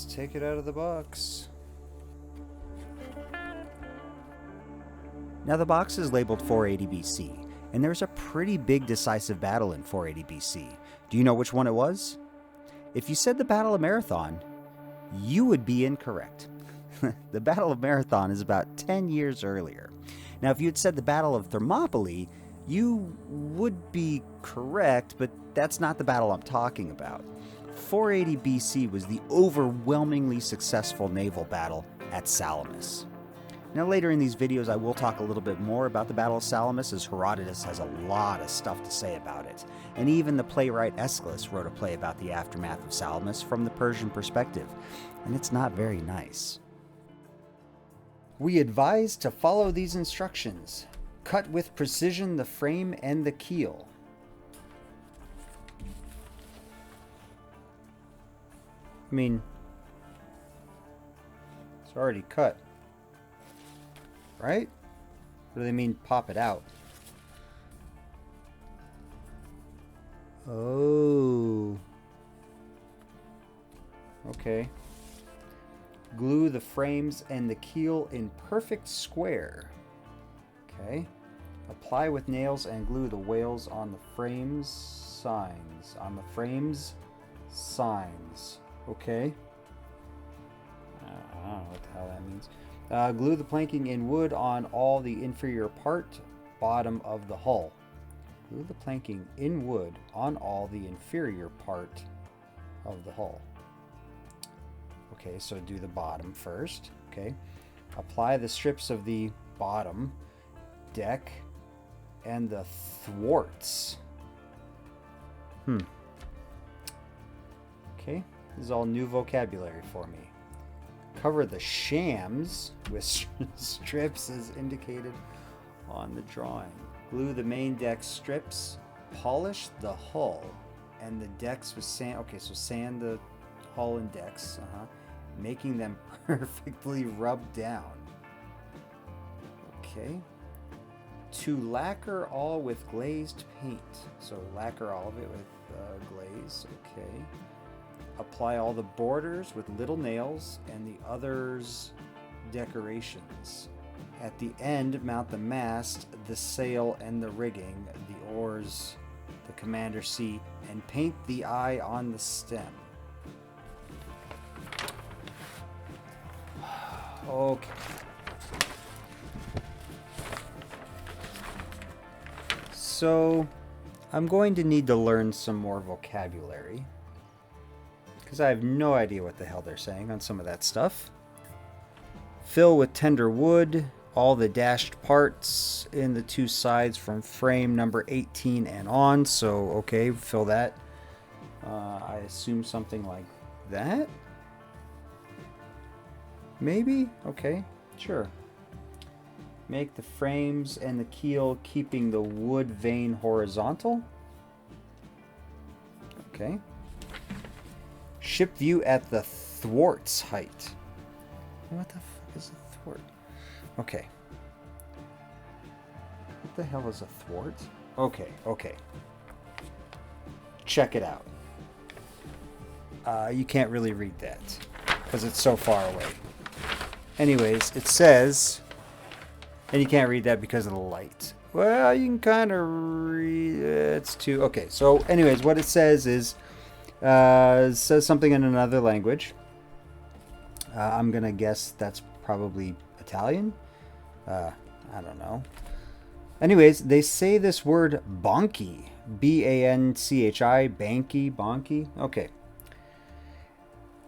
Let's take it out of the box. Now the box is labeled 480 BC, and there's a pretty big decisive battle in 480 BC. Do you know which one it was? If you said the Battle of Marathon, you would be incorrect. The Battle of Marathon is about 10 years earlier. Now, if you had said the Battle of Thermopylae, you would be correct, but that's not the battle I'm talking about. 480 BC was the overwhelmingly successful naval battle at Salamis. Now, later in these videos, I will talk a little bit more about the Battle of Salamis, as Herodotus has a lot of stuff to say about it. And even the playwright Aeschylus wrote a play about the aftermath of Salamis from the Persian perspective, and it's not very nice. We advise to follow these instructions. Cut with precision the frame and the keel. I mean, it's already cut. Right? What do they mean, pop it out? Oh. Okay. Glue the frames and the keel in perfect square. Okay. Apply with nails and glue the whales on the frames signs. On the frames signs. Okay. I don't know what the hell that means. Glue the planking in wood on all the inferior part, bottom of the hull. Glue the planking in wood on all the inferior part of the hull. Okay, so do the bottom first. Okay. Apply the strips of the bottom deck and the thwarts. Okay, this is all new vocabulary for me. Cover the shams with strips as indicated on the drawing. Glue the main deck strips. Polish the hull and the decks with sand. Okay, so sand the hull and decks, making them perfectly rubbed down. Okay. To lacquer all with glazed paint. So lacquer all of it with glaze. Okay. Apply all the borders with little nails and the others decorations. At the end, mount the mast, the sail, and the rigging, the oars, the commander's seat, and paint the eye on the stem. Okay. So, I'm going to need to learn some more vocabulary, because I have no idea what the hell they're saying on some of that stuff. Fill with tender wood all the dashed parts in the two sides from frame number 18 and on. So, okay, fill that. I assume something like that? Maybe? Okay, sure. Make the frames and the keel keeping the wood vane horizontal. Okay. Ship view at the thwart's height. What the fuck is a thwart? Okay. What the hell is a thwart? Okay. Check it out. You can't really read that because it's so far away. Anyways, it says, and you can't read that because of the light. Well, you can kind of read it. It's too... Okay, so anyways, what it says is, it says something in another language. I'm going to guess that's probably Italian. I don't know. Anyways, they say this word bonky. B-A-N-C-H-I. Bonky. Okay.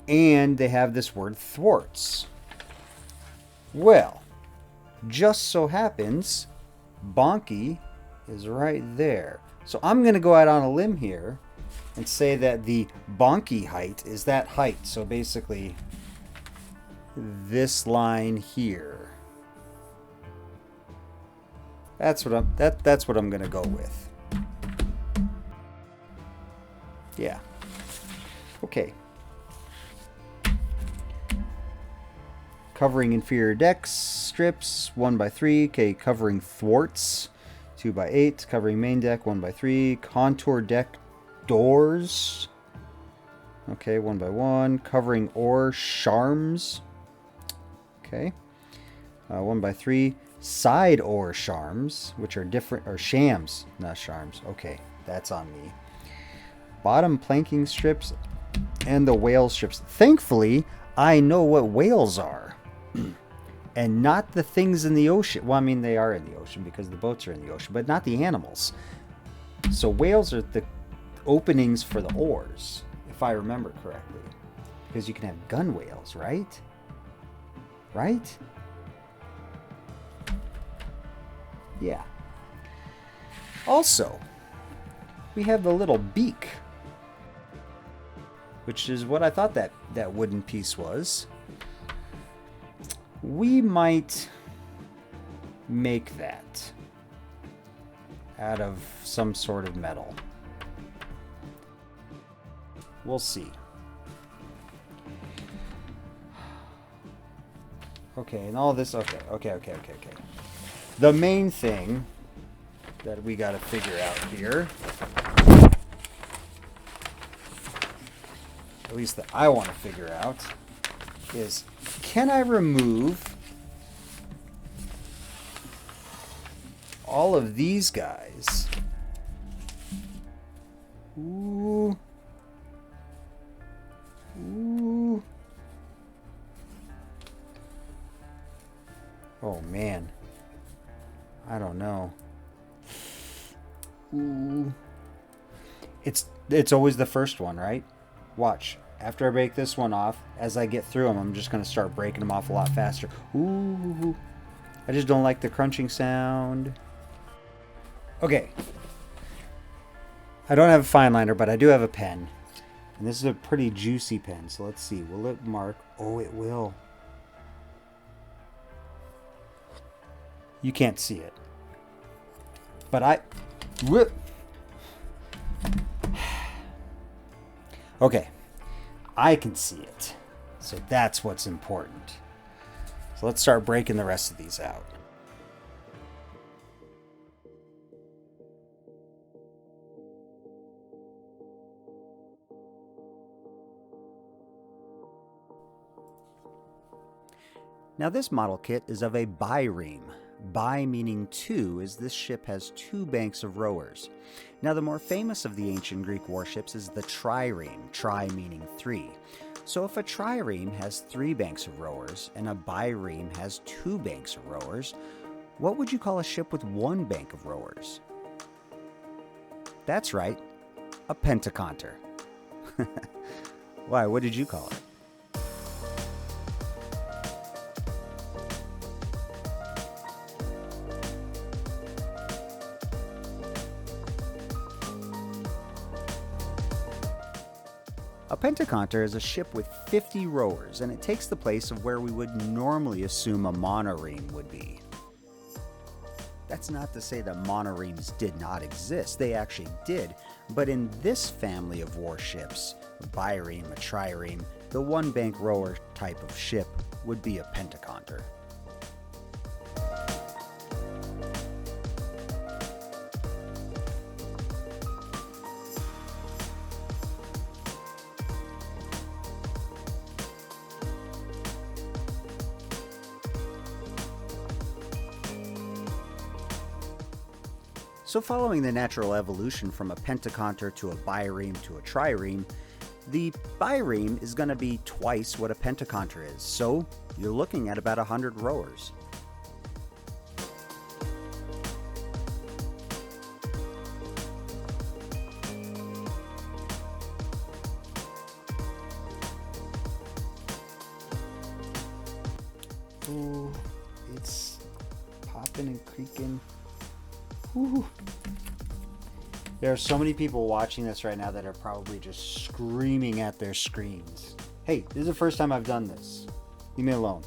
And they have this word thwarts. Well, just so happens, bonky is right there. So I'm going to go out on a limb here and say that the bonky height is that height. So basically, this line here. That's what I'm going to go with. Yeah. Okay. Covering inferior decks, strips, 1x3. Okay, covering thwarts, 2x8. Covering main deck, 1x3. Contour deck doors. Okay, 1 by 1. Covering ore charms. Okay. 1 by 3. Side ore charms, which are different, or shams, not charms. Okay, that's on me. Bottom planking strips and the whale strips. Thankfully, I know what whales are. And not the things in the ocean. Well, I mean, they are in the ocean because the boats are in the ocean, but not the animals. So whales are the openings for the oars, if I remember correctly. Because you can have gun whales, right? Right? Yeah. Also, we have the little beak, which is what I thought that wooden piece was. We might make that out of some sort of metal. We'll see. Okay, and all this, okay. The main thing that we got to figure out here, at least that I want to figure out, is can I remove all of these guys? Ooh. Oh man. I don't know. Ooh. It's always the first one, right? Watch. After I break this one off, as I get through them, I'm just going to start breaking them off a lot faster. Ooh. I just don't like the crunching sound. Okay. I don't have a fine liner, but I do have a pen. And this is a pretty juicy pen, so let's see. Will it mark? Oh, it will. You can't see it. But okay. I can see it. So that's what's important. So let's start breaking the rest of these out. Now this model kit is of a bireme. Bi meaning two, as this ship has 2 banks of rowers. Now the more famous of the ancient Greek warships is the trireme, tri meaning 3. So if a trireme has 3 banks of rowers and a bireme has 2 banks of rowers, what would you call a ship with 1 bank of rowers? That's right, a pentaconter. Why, what did you call it? A pentaconter is a ship with 50 rowers, and it takes the place of where we would normally assume a monoreme would be. That's not to say that monoremes did not exist, they actually did, but in this family of warships, a bireme, a trireme, the 1-bank rower type of ship would be a pentaconter. So following the natural evolution from a pentaconter to a bireme to a trireme, the bireme is going to be twice what a pentaconter is, so you're looking at about 100 rowers. Ooh, it's popping and creaking. Ooh. There are so many people watching this right now that are probably just screaming at their screens. Hey, this is the first time I've done this. Leave me alone.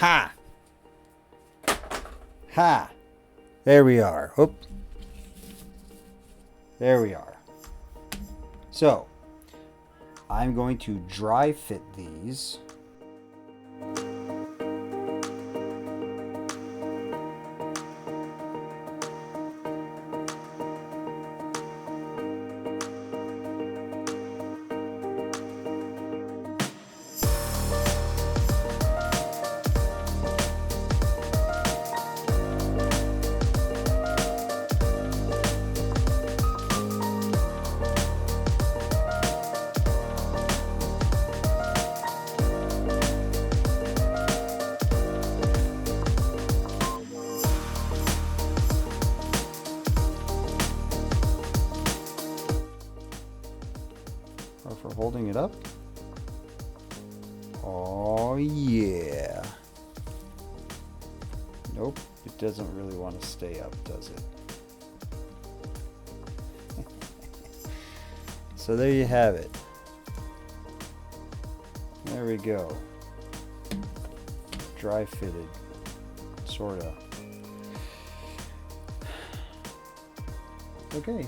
Ha! Ha! There we are. Oop. There we are. So, I'm going to dry fit these. Or for holding it up. Oh yeah. Nope, it doesn't really want to stay up, does it? So there you have it. There we go. Dry fitted. Sorta. Okay.